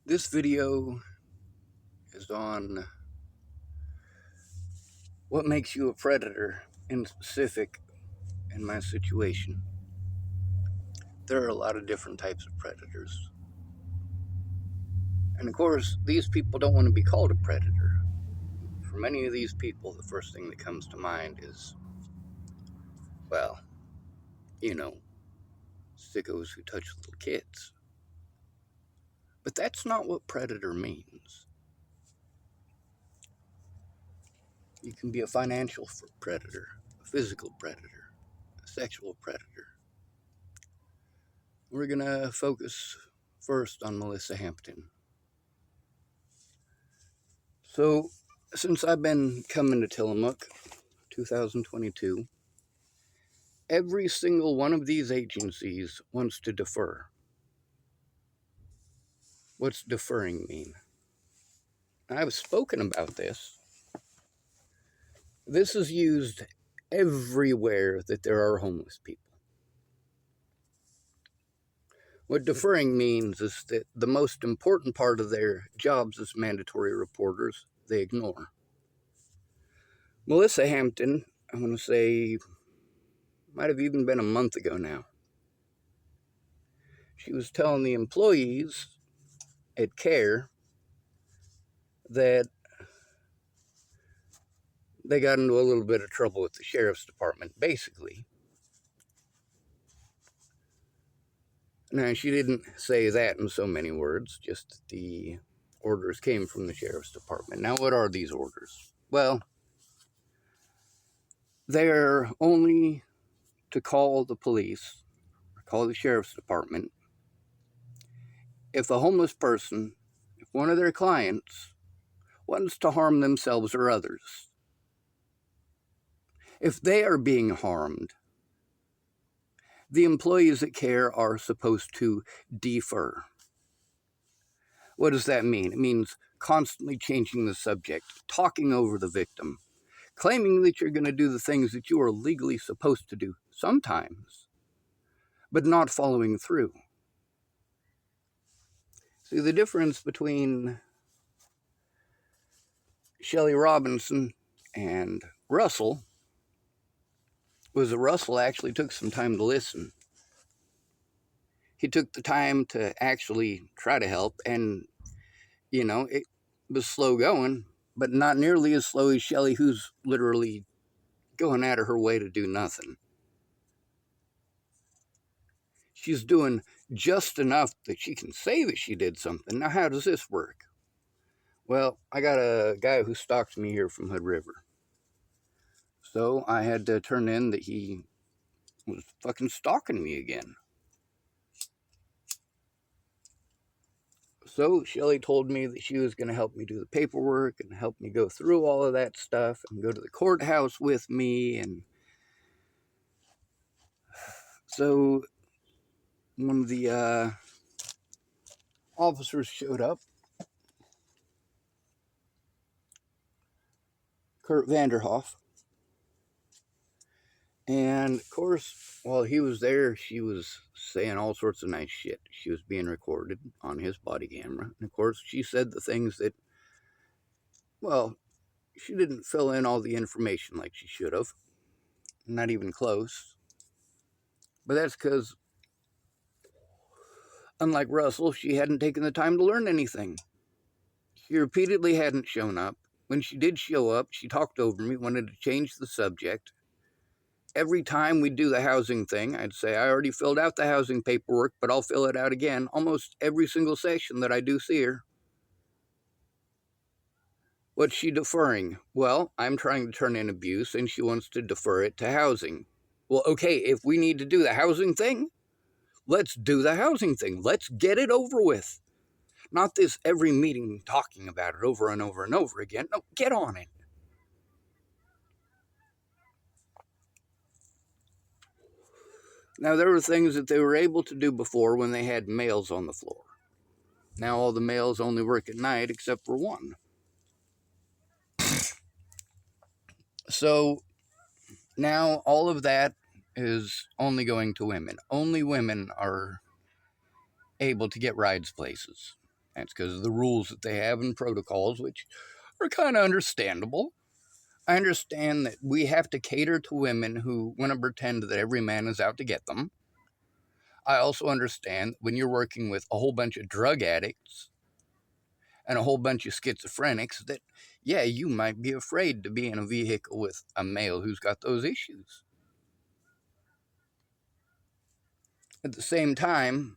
This video is on what makes you a predator, in specific in my situation. There are a lot of different types of predators. And of course, these people don't want to be called a predator. For many of these people, the first thing that comes to mind is, well, you know, sickos who touch little kids. But that's not what predator means. You can be a financial predator, a physical predator, a sexual predator. We're going to focus first on Melissa Hampton. So, since I've been coming to Tillamook, 2022, every single one of these agencies wants to defer. What's deferring mean? I've spoken about this. This is used everywhere that there are homeless people. What deferring means is that the most important part of their jobs as mandatory reporters, they ignore. Melissa Hampton, I want to say, might have even been a month ago now. She was telling the employees at CARE that they got into a little bit of trouble with the sheriff's department, basically. Now, she didn't say that in so many words, just that the orders came from the sheriff's department. Now, what are these orders? Well, they're only to call the police, or call the sheriff's department, if a homeless person, if one of their clients, wants to harm themselves or others. If they are being harmed, the employees at CARE are supposed to defer. What does that mean? It means constantly changing the subject, talking over the victim, claiming that you're going to do the things that you are legally supposed to do sometimes, but not following through. See, the difference between Shelly Robinson and Russell was that Russell actually took some time to listen. He took the time to actually try to help, and, it was slow going, but not nearly as slow as Shelly, who's literally going out of her way to do nothing. She's doing just enough that she can say that she did something. Now, how does this work? Well, I got a guy who stalked me here from Hood River. So I had to turn in that he was fucking stalking me again. So Shelly told me that she was going to help me do the paperwork and help me go through all of that stuff and go to the courthouse with me. And so one of the officers showed up, Kurt Vanderhoff. And of course, while he was there, she was saying all sorts of nice shit. She was being recorded on his body camera. And of course, she said the things that, well, she didn't fill in all the information like she should have. Not even close. But that's because, unlike Russell, she hadn't taken the time to learn anything. She repeatedly hadn't shown up. When she did show up, she talked over me, wanted to change the subject. Every time we'd do the housing thing, I'd say, I already filled out the housing paperwork, but I'll fill it out again. Almost every single session that I do see her. What's she deferring? Well, I'm trying to turn in abuse, and she wants to defer it to housing. Well, okay, if we need to do the housing thing, let's do the housing thing. Let's get it over with. Not this every meeting talking about it over and over and over again. No, get on it. Now, there were things that they were able to do before when they had males on the floor. Now all the males only work at night except for one. So now all of that is only going to women. Only women are able to get rides places. That's because of the rules that they have and protocols, which are kind of understandable. I understand that we have to cater to women who want to pretend that every man is out to get them. I also understand when you're working with a whole bunch of drug addicts and a whole bunch of schizophrenics that, yeah, you might be afraid to be in a vehicle with a male who's got those issues. At the same time,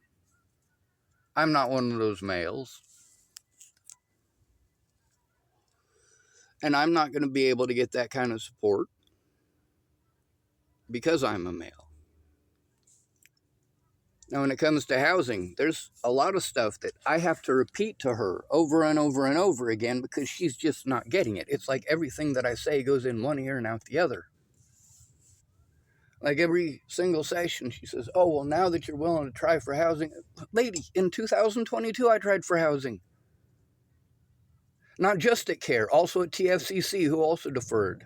I'm not one of those males, and I'm not going to be able to get that kind of support because I'm a male. Now, when it comes to housing, there's a lot of stuff that I have to repeat to her over and over and over again because she's just not getting it. It's like everything that I say goes in one ear and out the other. Like every single session, she says, oh, well, now that you're willing to try for housing. Lady, in 2022, I tried for housing. Not just at CARE, also at TFCC, who also deferred.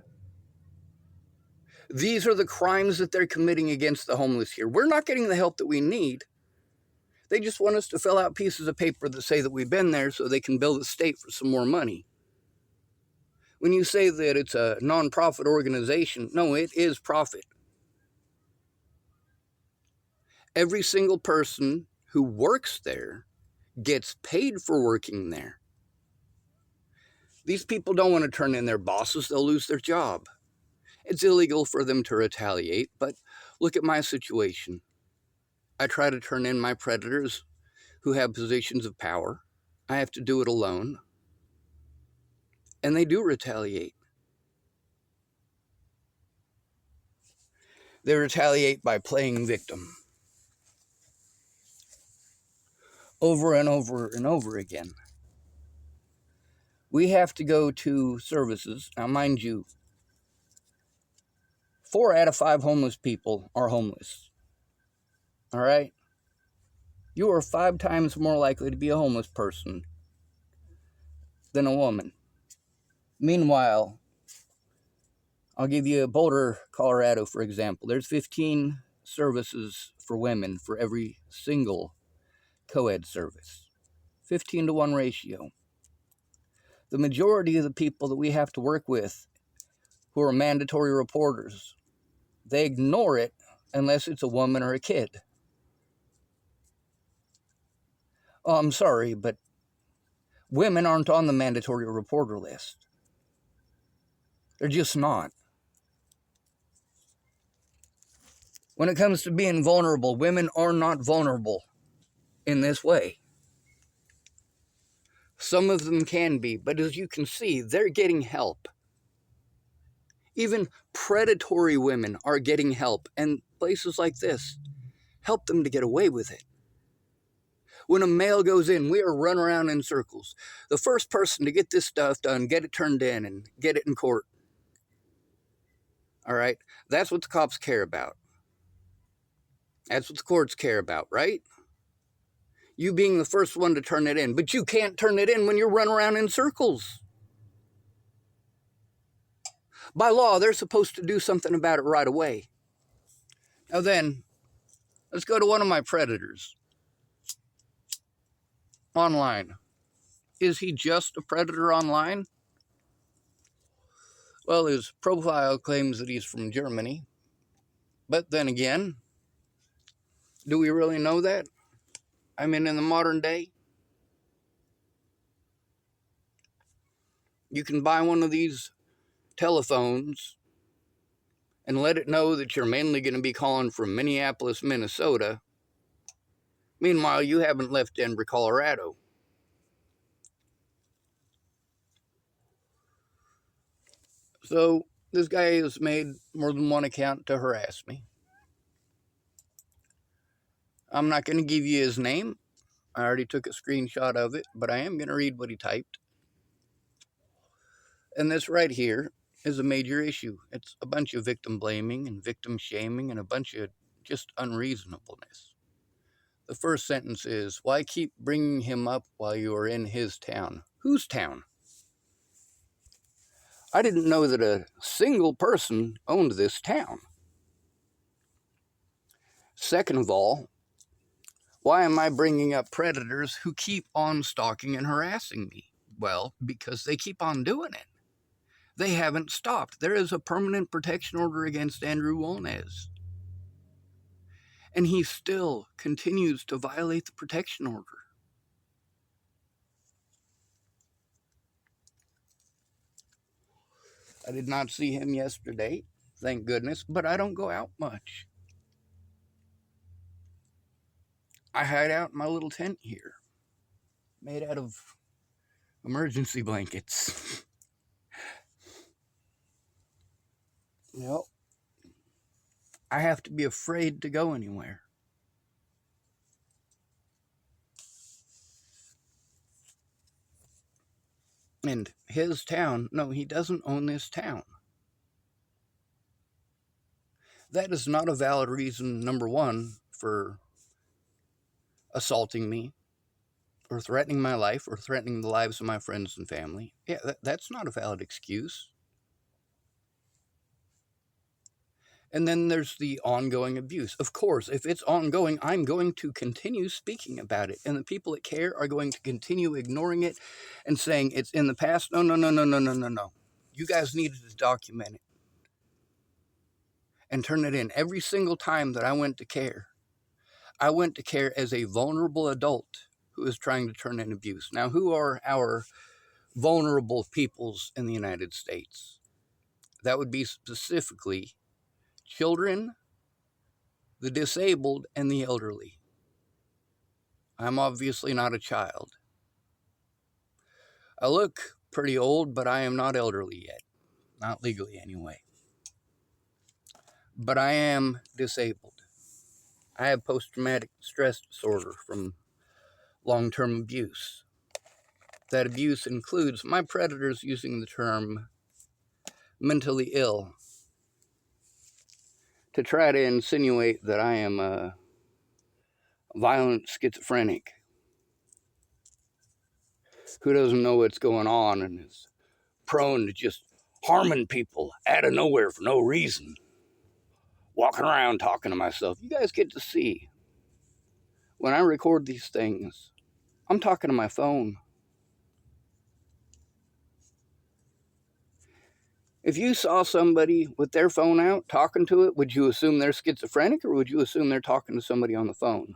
These are the crimes that they're committing against the homeless here. We're not getting the help that we need. They just want us to fill out pieces of paper that say that we've been there so they can bill the state for some more money. When you say that it's a nonprofit organization, no, it is profit. Every single person who works there gets paid for working there. These people don't want to turn in their bosses, they'll lose their job. It's illegal for them to retaliate, but look at my situation. I try to turn in my predators who have positions of power. I have to do it alone. And they do retaliate. They retaliate by playing victim. Over and over and over again. We have to go to services. Now, mind you, 4 out of 5 homeless people are homeless. All right? You are 5 times more likely to be a homeless person than a woman. Meanwhile, I'll give you Boulder, Colorado, for example. There's 15 services for women for every single co-ed service. 15-to-1 ratio. The majority of the people that we have to work with who are mandatory reporters, they ignore it unless it's a woman or a kid. Oh, I'm sorry, but women aren't on the mandatory reporter list. They're just not. When it comes to being vulnerable, women are not vulnerable in this way. Some of them can be, but as you can see, they're getting help. Even predatory women are getting help, and places like this help them to get away with it. When a male goes in, we are run around in circles. The first person to get this stuff done, get it turned in, and get it in court. All right? That's what the cops care about. That's what the courts care about, right? You being the first one to turn it in. But you can't turn it in when you're running around in circles. By law, they're supposed to do something about it right away. Now then, let's go to one of my predators. Online. Is he just a predator online? Well, his profile claims that he's from Germany. But then again, do we really know that? I mean, in the modern day, you can buy one of these telephones and let it know that you're mainly going to be calling from Minneapolis, Minnesota. Meanwhile, you haven't left Denver, Colorado. So this guy has made more than one account to harass me. I'm not going to give you his name. I already took a screenshot of it, but I am going to read what he typed. And this right here is a major issue. It's a bunch of victim blaming and victim shaming and a bunch of just unreasonableness. The first sentence is, why keep bringing him up while you are in his town? Whose town? I didn't know that a single person owned this town. Second of all, Why am I bringing up predators who keep on stalking and harassing me? Well, because they keep on doing it. They haven't stopped. There is a permanent protection order against Andrew Wolnez. And he still continues to violate the protection order. I did not see him yesterday, thank goodness, but I don't go out much. I hide out in my little tent here, made out of emergency blankets. Yep. I have to be afraid to go anywhere. And his town, no, he doesn't own this town. That is not a valid reason, number one, for assaulting me, or threatening my life, or threatening the lives of my friends and family. Yeah, that's not a valid excuse. And then there's the ongoing abuse. Of course, if it's ongoing, I'm going to continue speaking about it. And the people that care are going to continue ignoring it and saying it's in the past. No, no, no, no, no, no, no, no. You guys needed to document it and turn it in. Every single time that I went to care as a vulnerable adult who is trying to turn in abuse. Now, who are our vulnerable peoples in the United States? That would be specifically children, the disabled, and the elderly. I'm obviously not a child. I look pretty old, but I am not elderly yet. Not legally, anyway. But I am disabled. I have post-traumatic stress disorder from long-term abuse. That abuse includes my predators using the term mentally ill to try to insinuate that I am a violent schizophrenic who doesn't know what's going on and is prone to just harming people out of nowhere for no reason. Walking around talking to myself. You guys get to see when I record these things, I'm talking to my phone. If you saw somebody with their phone out talking to it, would you assume they're schizophrenic, or would you assume they're talking to somebody on the phone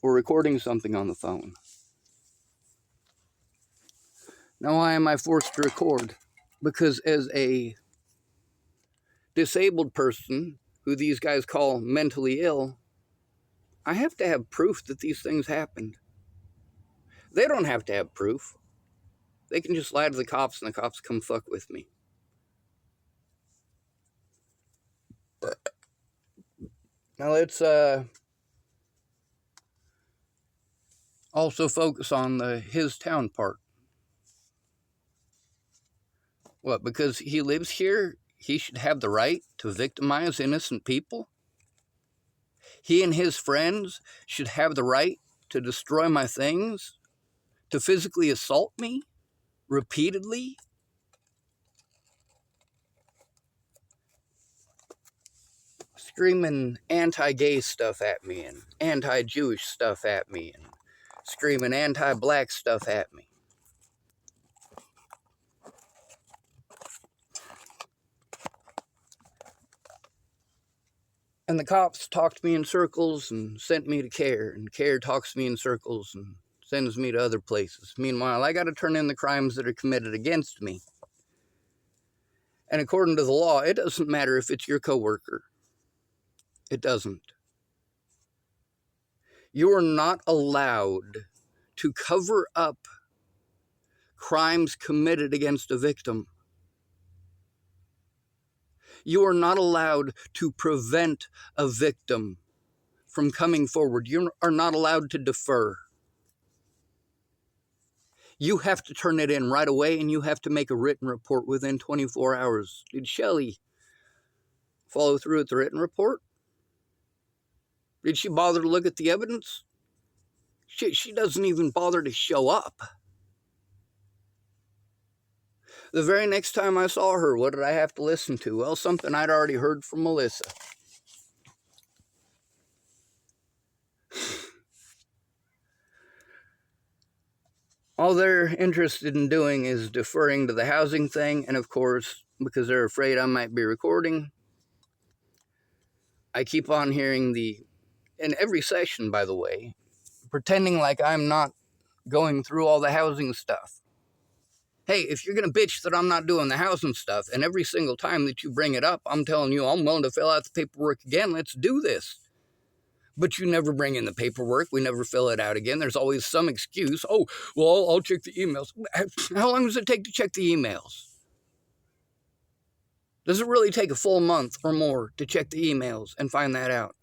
or recording something on the phone? Now, why am I forced to record? Because as a disabled person who these guys call mentally ill, I have to have proof that these things happened. They don't have to have proof. They can just lie to the cops and the cops come fuck with me. Now let's also focus on the his town part. What, because he lives here, he should have the right to victimize innocent people? He and his friends should have the right to destroy my things? To physically assault me? Repeatedly? Screaming anti-gay stuff at me and anti-Jewish stuff at me and screaming anti-black stuff at me. And the cops talked me in circles and sent me to care, and care talks me in circles and sends me to other places. Meanwhile, I got to turn in the crimes that are committed against me. And according to the law, it doesn't matter if it's your coworker. It doesn't. You are not allowed to cover up crimes committed against a victim. You are not allowed to prevent a victim from coming forward. You are not allowed to defer. You have to turn it in right away, and you have to make a written report within 24 hours. Did Shelly follow through with the written report? Did she bother to look at the evidence? She doesn't even bother to show up. The very next time I saw her, what did I have to listen to? Well, something I'd already heard from Melissa. All they're interested in doing is deferring to the housing thing, and of course, because they're afraid I might be recording, I keep on hearing in every session, by the way, pretending like I'm not going through all the housing stuff. Hey, if you're going to bitch that I'm not doing the housing stuff, and every single time that you bring it up, I'm telling you I'm willing to fill out the paperwork again, let's do this. But you never bring in the paperwork. We never fill it out again. There's always some excuse. Oh, well, I'll check the emails. How long does it take to check the emails? Does it really take a full month or more to check the emails and find that out?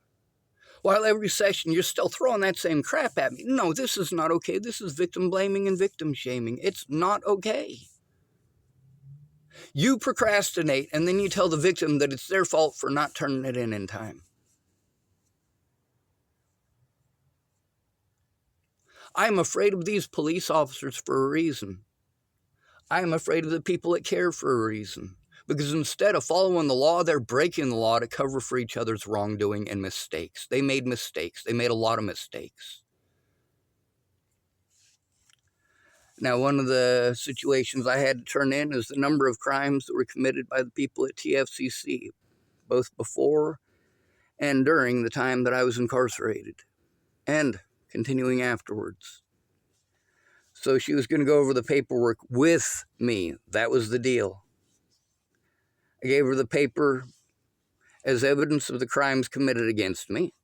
While every session you're still throwing that same crap at me. No, this is not okay. This is victim blaming and victim shaming. It's not okay. You procrastinate and then you tell the victim that it's their fault for not turning it in time. I'm afraid of these police officers for a reason. I am afraid of the people that care for a reason. Because instead of following the law, they're breaking the law to cover for each other's wrongdoing and mistakes. They made mistakes. They made a lot of mistakes. Now, one of the situations I had to turn in is the number of crimes that were committed by the people at TFCC, both before and during the time that I was incarcerated, and continuing afterwards. So she was going to go over the paperwork with me. That was the deal. I gave her the paper as evidence of the crimes committed against me,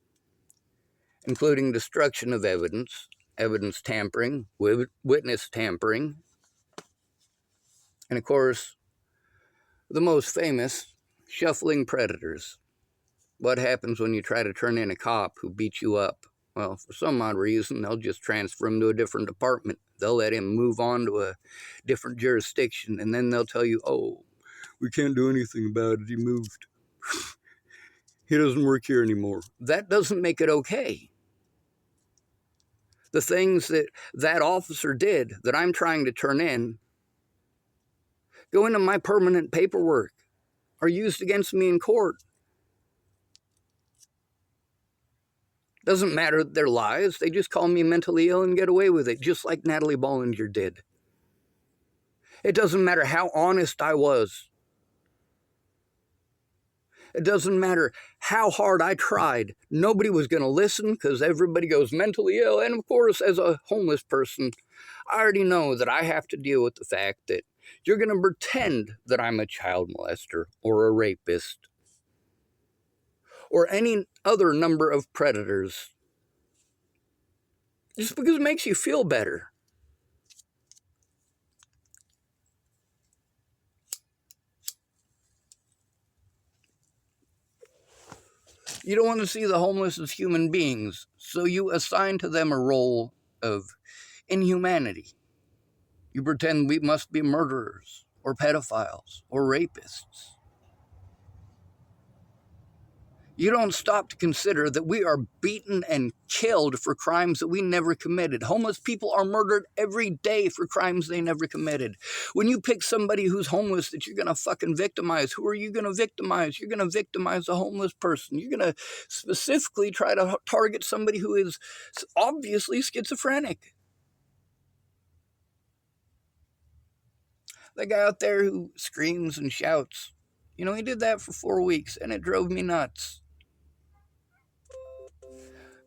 including destruction of evidence, evidence tampering, witness tampering, and of course, the most famous, shuffling predators. What happens when you try to turn in a cop who beats you up? Well, for some odd reason, they'll just transfer him to a different department. They'll let him move on to a different jurisdiction, and then they'll tell you, oh, we can't do anything about it. He moved. He doesn't work here anymore. That doesn't make it okay. The things that that officer did that I'm trying to turn in go into my permanent paperwork, are used against me in court. Doesn't matter that they're lies. They just call me mentally ill and get away with it, just like Natalie Bollinger did. It doesn't matter how honest I was. It doesn't matter how hard I tried. Nobody was going to listen because everybody goes mentally ill. And of course, as a homeless person, I already know that I have to deal with the fact that you're going to pretend that I'm a child molester or a rapist or any other number of predators just because it makes you feel better. You don't want to see the homeless as human beings, so you assign to them a role of inhumanity. You pretend we must be murderers or pedophiles or rapists. You don't stop to consider that we are beaten and killed for crimes that we never committed. Homeless people are murdered every day for crimes they never committed. When you pick somebody who's homeless that you're going to fucking victimize, who are you going to victimize? You're going to victimize a homeless person. You're going to specifically try to target somebody who is obviously schizophrenic. The guy out there who screams and shouts, he did that for 4 weeks and it drove me nuts.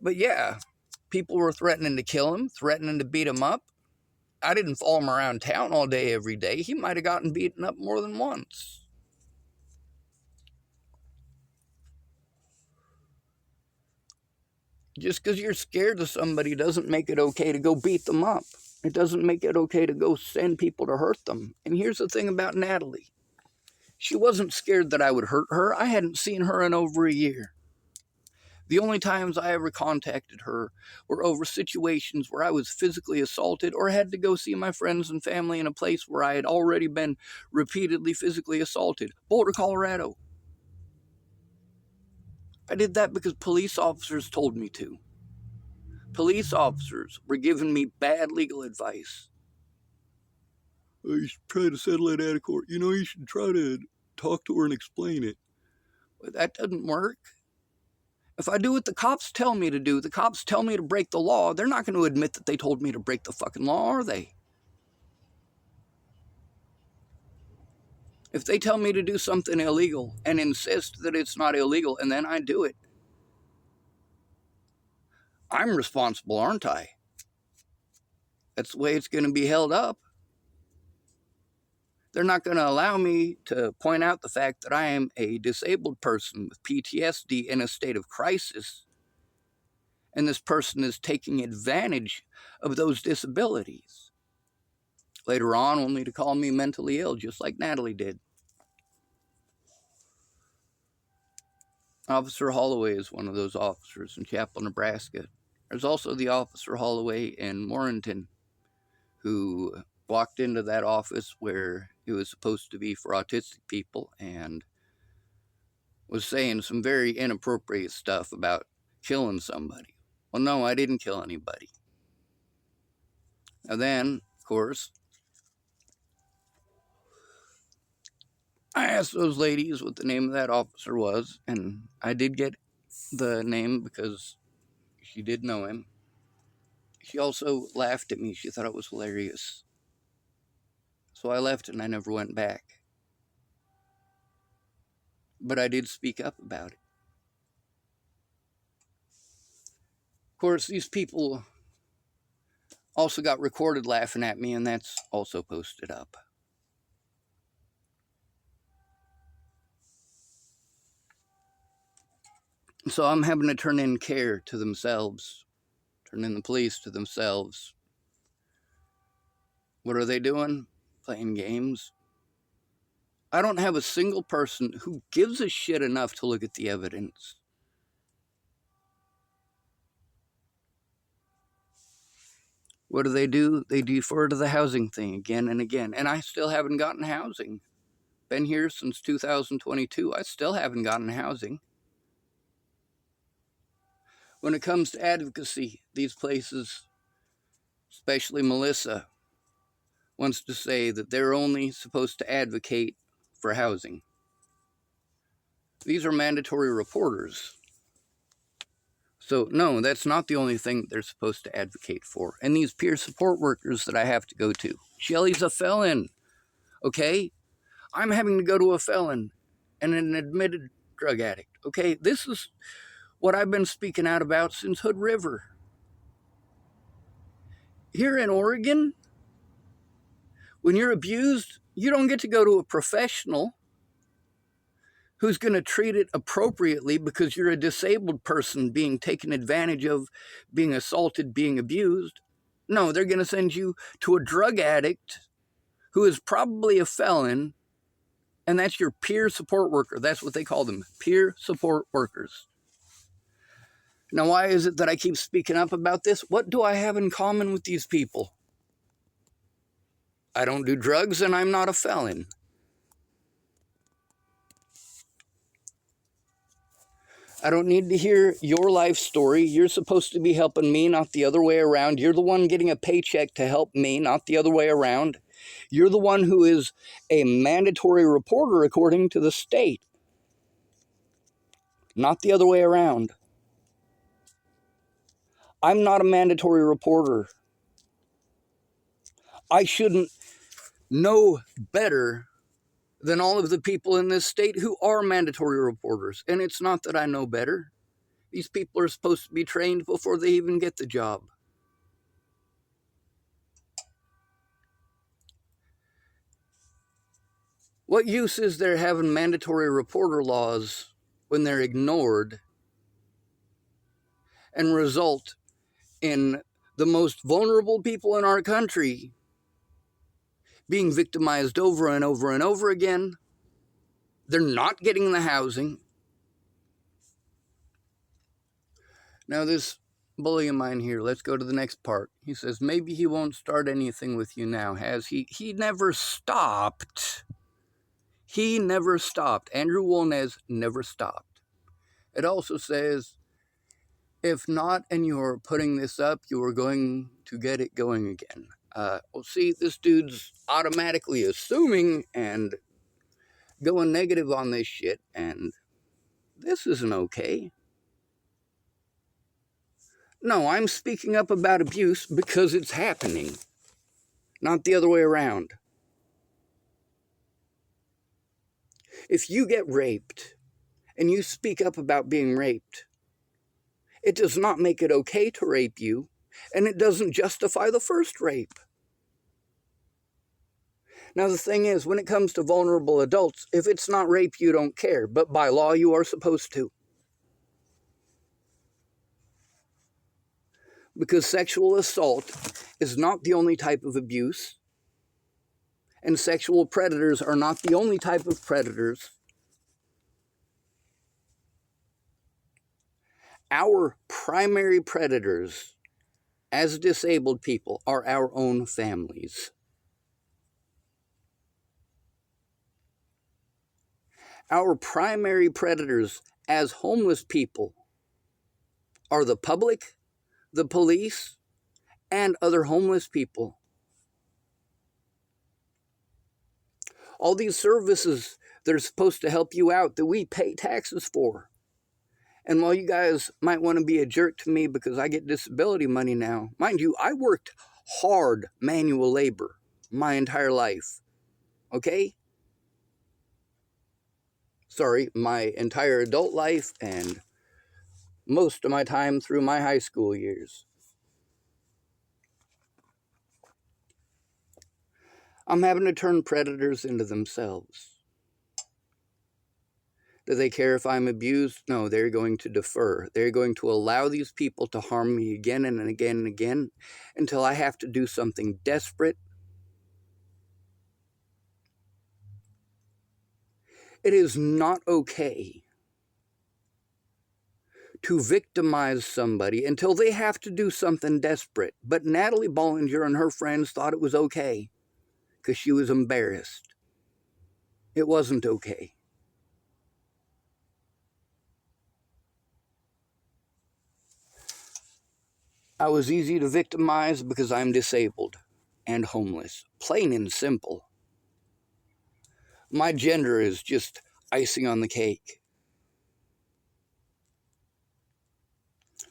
But yeah, people were threatening to kill him, threatening to beat him up. I didn't follow him around town all day, every day. He might have gotten beaten up more than once. Just because you're scared of somebody doesn't make it okay to go beat them up. It doesn't make it okay to go send people to hurt them. And here's the thing about Natalie. She wasn't scared that I would hurt her. I hadn't seen her in over a year. The only times I ever contacted her were over situations where I was physically assaulted or had to go see my friends and family in a place where I had already been repeatedly physically assaulted. Boulder, Colorado. I did that because police officers told me to. Police officers were giving me bad legal advice. You should try to settle it out of court. You should try to talk to her and explain it. But that doesn't work. If I do what the cops tell me to do, the cops tell me to break the law, they're not going to admit that they told me to break the fucking law, are they? If they tell me to do something illegal and insist that it's not illegal and then I do it, I'm responsible, aren't I? That's the way it's going to be held up. They're not going to allow me to point out the fact that I am a disabled person with PTSD in a state of crisis, and this person is taking advantage of those disabilities. Later on, only to call me mentally ill, just like Natalie did. Officer Holloway is one of those officers in Chapel, Nebraska. There's also the Officer Holloway in Morrington, who walked into that office where it was supposed to be for autistic people and was saying some very inappropriate stuff about killing somebody. Well, no, I didn't kill anybody. And then, of course, I asked those ladies what the name of that officer was, and I did get the name because she did know him. She also laughed at me. She thought it was hilarious. So I left and I never went back. But I did speak up about it. Of course, these people also got recorded laughing at me, and that's also posted up. So I'm having to turn in care to themselves, turn in the police to themselves. What are they doing? Playing games. I don't have a single person who gives a shit enough to look at the evidence. What do? They defer to the housing thing again and again. And I still haven't gotten housing. Been here since 2022. I still haven't gotten housing. When it comes to advocacy, these places, especially Melissa, wants to say that they're only supposed to advocate for housing. These are mandatory reporters. So, no, that's not the only thing they're supposed to advocate for. And these peer support workers that I have to go to. Shelly's a felon, okay? I'm having to go to a felon and an admitted drug addict, okay? This is what I've been speaking out about since Hood River. Here in Oregon, when you're abused, you don't get to go to a professional who's going to treat it appropriately because you're a disabled person being taken advantage of, being assaulted, being abused. No, they're going to send you to a drug addict who is probably a felon, and that's your peer support worker. That's what they call them, peer support workers. Now, why is it that I keep speaking up about this? What do I have in common with these people? I don't do drugs and I'm not a felon. I don't need to hear your life story. You're supposed to be helping me, not the other way around. You're the one getting a paycheck to help me, not the other way around. You're the one who is a mandatory reporter according to the state, not the other way around. I'm not a mandatory reporter. I shouldn't know better than all of the people in this state who are mandatory reporters. And it's not that I know better. These people are supposed to be trained before they even get the job. What use is there having mandatory reporter laws when they're ignored and result in the most vulnerable people in our country being victimized over and over and over again? They're not getting the housing. Now this bully of mine here, let's go to the next part. He says, maybe he won't start anything with you now, has he? He never stopped. He never stopped. Andrew Wolnez never stopped. It also says, if not, and you're putting this up, you are going to get it going again. Well, see, this dude's automatically assuming and going negative on this shit, and this isn't okay. No, I'm speaking up about abuse because it's happening, not the other way around. If you get raped and you speak up about being raped, it does not make it okay to rape you, and it doesn't justify the first rape. Now, the thing is, when it comes to vulnerable adults, if it's not rape, you don't care, but by law, you are supposed to. Because sexual assault is not the only type of abuse, and sexual predators are not the only type of predators. Our primary predators as disabled people are our own families. Our primary predators as homeless people are the public, the police, and other homeless people. All these services that are supposed to help you out that we pay taxes for. And while you guys might want to be a jerk to me because I get disability money now, mind you, I worked hard manual labor my entire life. Okay? Sorry, my entire adult life and most of my time through my high school years. I'm having to turn predators into themselves. Do they care if I'm abused? No, they're going to defer. They're going to allow these people to harm me again and again and again until I have to do something desperate. It is not okay to victimize somebody until they have to do something desperate. But Natalie Bollinger and her friends thought it was okay because she was embarrassed. It wasn't okay. I was easy to victimize because I'm disabled and homeless. Plain and simple. My gender is just icing on the cake.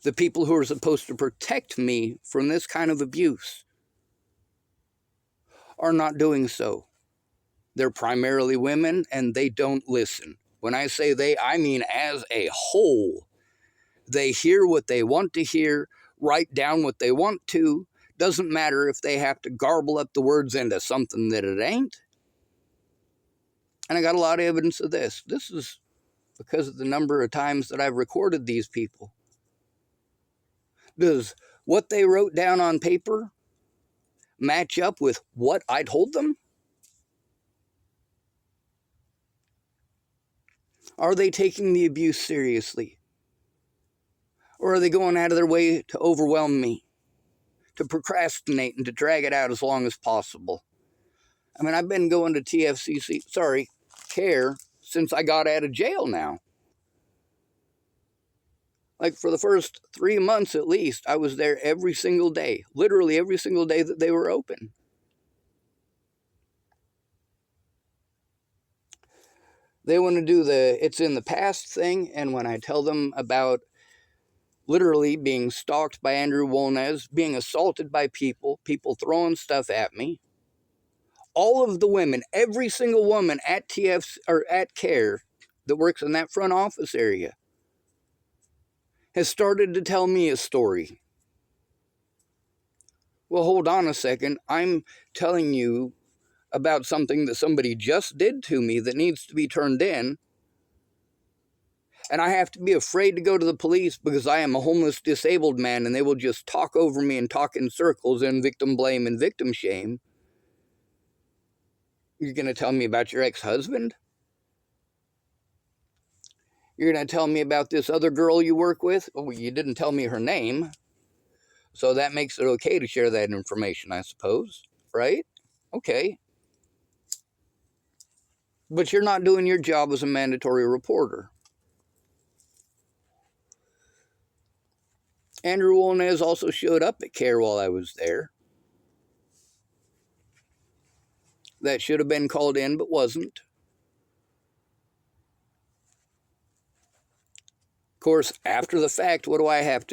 The people who are supposed to protect me from this kind of abuse are not doing so. They're primarily women, and they don't listen. When I say they, I mean as a whole. They hear what they want to hear, write down what they want to. Doesn't matter if they have to garble up the words into something that it ain't. And I got a lot of evidence of this. This is because of the number of times that I've recorded these people. Does what they wrote down on paper match up with what I told them? Are they taking the abuse seriously? Or are they going out of their way to overwhelm me, to procrastinate, and to drag it out as long as possible? I mean, I've been going to care since I got out of jail now. Like for the first 3 months at least, I was there every single day, literally every single day that they were open. They want to do the it's in the past thing, and when I tell them about literally being stalked by Andrew Wolnez, being assaulted by people throwing stuff at me, all of the women, every single woman at TF or at CARE that works in that front office area has started to tell me a story. Well, hold on a second. I'm telling you about something that somebody just did to me that needs to be turned in, and I have to be afraid to go to the police because I am a homeless disabled man and they will just talk over me and talk in circles and victim blame and victim shame. You're going to tell me about your ex-husband? You're going to tell me about this other girl you work with? Oh, you didn't tell me her name. So that makes it okay to share that information, I suppose, right? Okay. But you're not doing your job as a mandatory reporter. Andrew Wolnez also showed up at CARE while I was there. That should have been called in, but wasn't. Of course, after the fact, what do I have to